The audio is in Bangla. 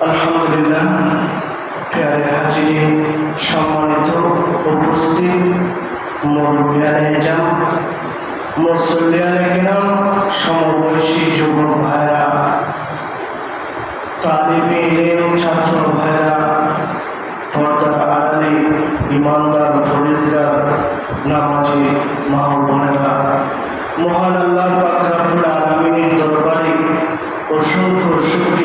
আলহামদুলিল্লাহ, প্রিয় হাজিরিন, সম্মানিত উপস্থিত মুরব্বিয়ানে জাম, মুসল্লিয়ানে কিরাম, সমবয়সী যুবক ভাইরা, তালিবে ইলম ছাত্র ভাইরা, পর্দার আড়ালে ইমানদার ফরিজগার নামাজি মা বোনেরা, মহান আল্লাহ পাক রব্বুল আলামিনের দরবারে অসংখ্য শুকরিয়া